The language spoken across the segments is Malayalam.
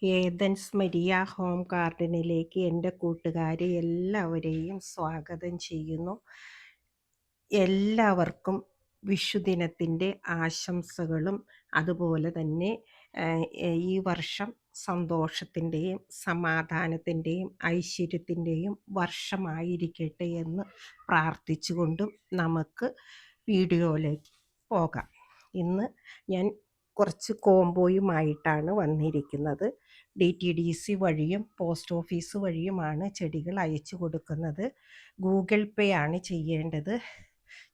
ഏതൻസ് മരിയ ഹോം ഗാർഡനിലേക്ക് എൻ്റെ കൂട്ടുകാരെ എല്ലാവരെയും സ്വാഗതം ചെയ്യുന്നു. എല്ലാവർക്കും വിഷുദിനത്തിൻ്റെ ആശംസകളും അതുപോലെ തന്നെ ഈ വർഷം സന്തോഷത്തിൻ്റെയും സമാധാനത്തിൻ്റെയും ഐശ്വര്യത്തിൻ്റെയും വർഷമായിരിക്കട്ടെ എന്ന് പ്രാർത്ഥിച്ചുകൊണ്ടും നമുക്ക് വീഡിയോയിലേക്ക് പോകാം. ഇന്ന് ഞാൻ കുറച്ച് കോംബോയുമായിട്ടാണ് വന്നിരിക്കുന്നത്. DTDC വഴിയും പോസ്റ്റ് ഓഫീസ് വഴിയുമാണ് ചെടികൾ അയച്ചു കൊടുക്കുന്നത്. ഗൂഗിൾ പേ ആണ് ചെയ്യേണ്ടത്.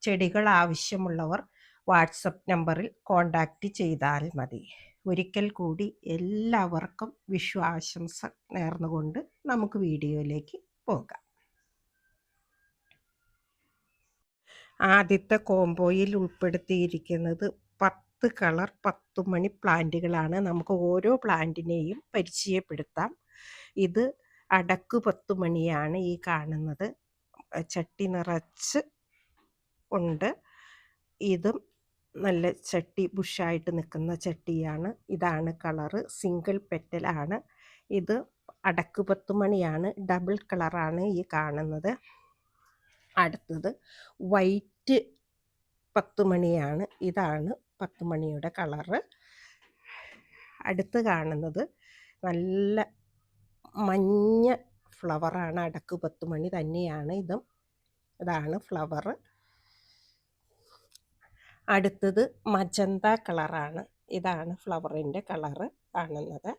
ചെടികൾ ആവശ്യമുള്ളവർ വാട്സപ്പ് നമ്പറിൽ കോൺടാക്റ്റ് ചെയ്താൽ മതി. ഒരിക്കൽ കൂടി എല്ലാവർക്കും വിഷു ആശംസ നേർന്നുകൊണ്ട് നമുക്ക് വീഡിയോയിലേക്ക് പോകാം. ആദ്യത്തെ കോംബോയിൽ ഉൾപ്പെടുത്തിയിരിക്കുന്നത് 10 കളർ 10 മണി പ്ലാന്റുകളാണ്. നമുക്ക് ഓരോ പ്ലാന്റിനെയും പരിചയപ്പെടുത്താം. ഇത് അടക്ക് 10 മണിയാണ് ഈ കാണുന്നത്. ചട്ടി നിറച്ച് ഉണ്ട്. ഇതും നല്ല ചട്ടി ബുഷായിട്ട് നിൽക്കുന്ന ചട്ടിയാണ്. ഇതാണ് കളറ്, സിംഗിൾ പെറ്റലാണ്. ഇത് അടക്ക് 10 മണിയാണ്, ഡബിൾ കളറാണ് ഈ കാണുന്നത്. അടുത്തത് വൈറ്റ് 10 മണിയാണ്. ഇതാണ് 10 മണിയുടെ കളറ്. അടുത്ത് കാണുന്നത് നല്ല മഞ്ഞ ഫ്ലവറാണ്, അടക്ക് 10 മണി തന്നെയാണ് ഇതും. ഇതാണ് ഫ്ലവർ. അടുത്തത് മജന്ത കളറാണ്. ഇതാണ് ഫ്ലവറിൻ്റെ കളറ് കാണുന്നത്.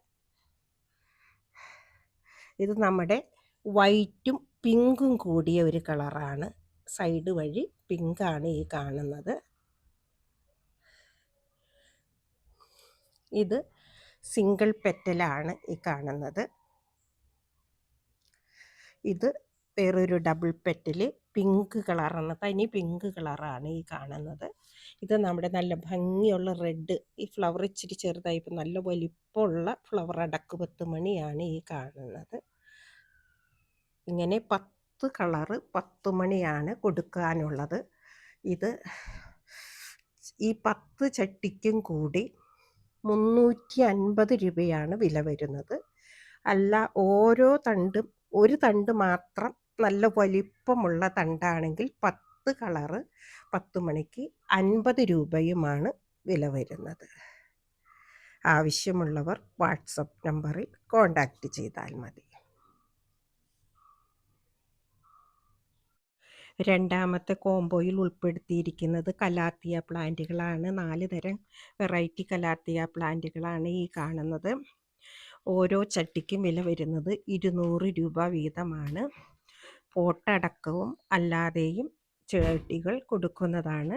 ഇത് നമ്മുടെ വൈറ്റും പിങ്കും കൂടിയ ഒരു കളറാണ്. സൈഡ് വഴി പിങ്കാണ് ഈ കാണുന്നത്. ഇത് സിംഗിൾ പെറ്റലാണ് ഈ കാണുന്നത്. ഇത് വേറൊരു ഡബിൾ പെറ്റൽ പിങ്ക് കളറാണ്, തനി പിങ്ക് കളറാണ് ഈ കാണുന്നത്. ഇത് നമ്മുടെ നല്ല ഭംഗിയുള്ള റെഡ്. ഈ ഫ്ലവർ ഇച്ചിരി ചെറുതായിപ്പോൾ നല്ല വലിപ്പമുള്ള ഫ്ലവർ അടക്ക് 10 മണിയാണ് ഈ കാണുന്നത്. ഇങ്ങനെ 10 കളറ് 10 മണിയാണ് കൊടുക്കാനുള്ളത്. ഇത് ഈ 10 ചട്ടിക്കും കൂടി 350 രൂപയാണ് വില വരുന്നത്. അല്ല, ഓരോ തണ്ടും ഒരു തണ്ട് മാത്രം നല്ല വലിപ്പമുള്ള തണ്ടാണെങ്കിൽ 10 കളറ് 10 മണിക്ക് 50 രൂപയുമാണ് വില വരുന്നത്. ആവശ്യമുള്ളവർ വാട്സപ്പ് നമ്പറിൽ കോൺടാക്റ്റ് ചെയ്താൽ മതി. രണ്ടാമത്തെ കോംബോയിൽ ഉൾപ്പെടുത്തിയിരിക്കുന്നത് കലാത്തിയ പ്ലാന്റുകളാണ്. 4 തരം വെറൈറ്റി കലാത്തിയ പ്ലാന്റുകളാണ് ഈ കാണുന്നത്. ഓരോ ചട്ടിക്കും വില വരുന്നത് 200 രൂപ വീതമാണ്. പോട്ടടക്കവും അല്ലാതെയും ചട്ടികൾ കൊടുക്കുന്നതാണ്.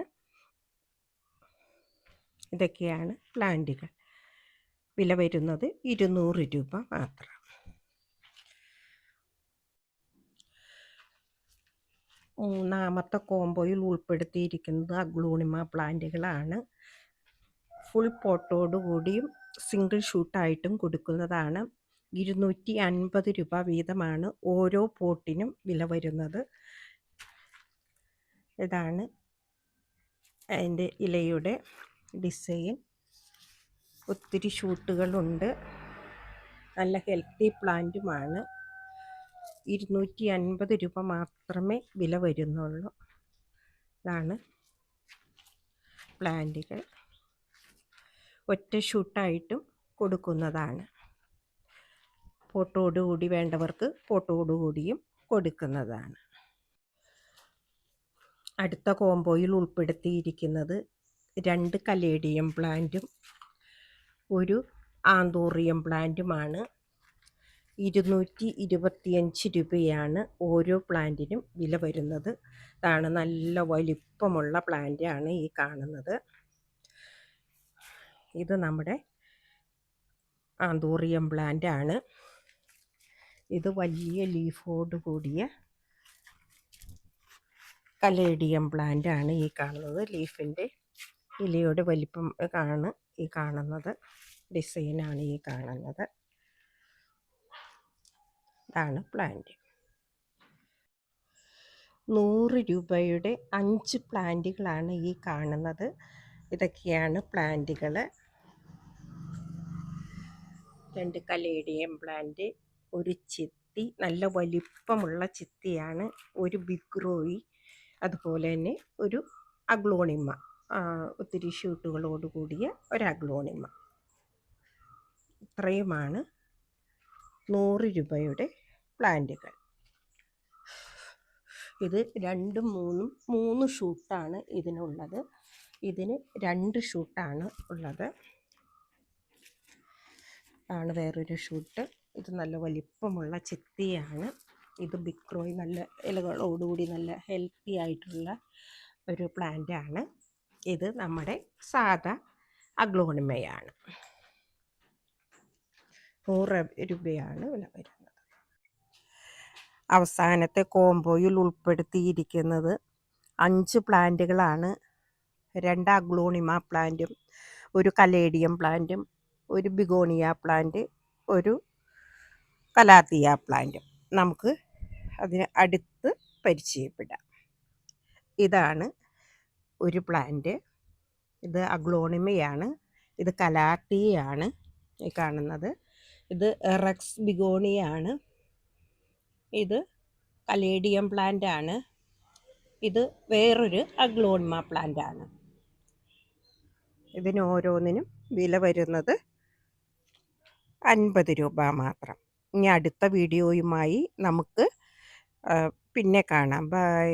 ഇതൊക്കെയാണ് പ്ലാന്റുകൾ. വില വരുന്നത് 200 രൂപ മാത്രം. മൂന്നാമത്തെ കോംബോയിൽ ഉൾപ്പെടുത്തിയിരിക്കുന്നത് അഗ്ലോണിമ പ്ലാന്റുകളാണ്. ഫുൾ പോട്ടോടുകൂടിയും സിംഗിൾ ഷൂട്ടായിട്ടും കൊടുക്കുന്നതാണ്. 250 രൂപ വീതമാണ് ഓരോ പോട്ടിനും വില വരുന്നത്. ഇതാണ് അതിൻ്റെ ഇലയുടെ ഡിസൈൻ. ഒത്തിരി ഷൂട്ടുകളുണ്ട്. നല്ല ഹെൽത്തി പ്ലാന്റുമാണ്. 250 രൂപ മാത്രമേ വില വരുന്നുള്ളൂ. ഇതാണ് പ്ലാന്റുകൾ. ഒറ്റ ഷൂട്ടായിട്ടും കൊടുക്കുന്നതാണ്. പോട്ടോടുകൂടി വേണ്ടവർക്ക് പോട്ടോടുകൂടിയും കൊടുക്കുന്നതാണ്. അടുത്ത കോംബോയിൽ ഉൾപ്പെടുത്തിയിരിക്കുന്നത് 2 കലേഡിയം പ്ലാന്റും ഒരു ആന്തോറിയം പ്ലാന്റുമാണ്. 225 രൂപയാണ് ഓരോ പ്ലാന്റിനും വില വരുന്നത്. ഇതാണ് നല്ല വലിപ്പമുള്ള പ്ലാന്റാണ് ഈ കാണുന്നത്. ഇത് നമ്മുടെ ആന്തോറിയം പ്ലാന്റാണ്. ഇത് വലിയ ലീഫോട് കൂടിയ കലേഡിയം പ്ലാന്റാണ് ഈ കാണുന്നത്. ലീഫിൻ്റെ ഇലയുടെ വലിപ്പം ആണ് ഈ കാണുന്നത്. ഡിസൈനാണ് ഈ കാണുന്നത്. ഇതാണ് പ്ലാന്റ്. 100 രൂപയുടെ 5 പ്ലാന്റുകളാണ് ഈ കാണുന്നത്. ഇതൊക്കെയാണ് പ്ലാന്റുകൾ. 2 കലേഡിയം പ്ലാന്റ്, ഒരു ചിത്തി, നല്ല വലിപ്പമുള്ള ചിത്തിയാണ്, ഒരു ബിഗ് റോയി, അതുപോലെ തന്നെ ഒരു അഗ്ലോണിമ, ഒത്തിരി ഷൂട്ടുകളോട് കൂടിയ ഒരു അഗ്ലോണിമ. ഇത്രയുമാണ് 100 രൂപയുടെ പ്ലാന്റുകൾ. ഇത് 2ഉം 3ഉം 3 ഷൂട്ടാണ് ഇതിനുള്ളത്. ഇതിന് 2 ഷൂട്ടാണ് ഉള്ളത്. ആണ് വേറൊരു ഷൂട്ട്. ഇത് നല്ല വലിപ്പമുള്ള ചിത്തിയാണ്. ഇത് ബിഗ് റോയ്, നല്ല ഇലകളോടുകൂടി നല്ല ഹെൽത്തി ആയിട്ടുള്ള ഒരു പ്ലാന്റാണ്. ഇത് നമ്മുടെ സാദാ അഗ്ലോണിമയാണ്. 100 രൂപയാണ് വില വരുന്നത്. അവസാനത്തെ കോംബോയിൽ ഉൾപ്പെടുത്തിയിരിക്കുന്നത് 5 പ്ലാന്റുകളാണ്. 2 അഗ്ലോണിമ പ്ലാന്റും, ഒരു കലേഡിയം പ്ലാന്റും, ഒരു ബിഗോണിയ പ്ലാന്റ്, ഒരു കലാത്തിയ പ്ലാന്റും. നമുക്ക് അതിന് അടുത്ത് പരിചയപ്പെടാം. ഇതാണ് ഒരു പ്ലാന്റ്. ഇത് അഗ്ലോണിമയാണ്. ഇത് കലാത്തിയാണ് ഈ കാണുന്നത്. ഇത് റെക്സ് ബിഗോണിയാണ്. ഇത് കലേഡിയം പ്ലാന്റ് ആണ്. ഇത് വേറൊരു അഗ്ലോണിമ പ്ലാന്റ് ആണ്. ഇതിന് ഓരോന്നിനും വില വരുന്നത് 50 രൂപ മാത്രം. ഇനി അടുത്ത വീഡിയോയുമായി നമുക്ക് പിന്നെ കാണാം. ബൈ.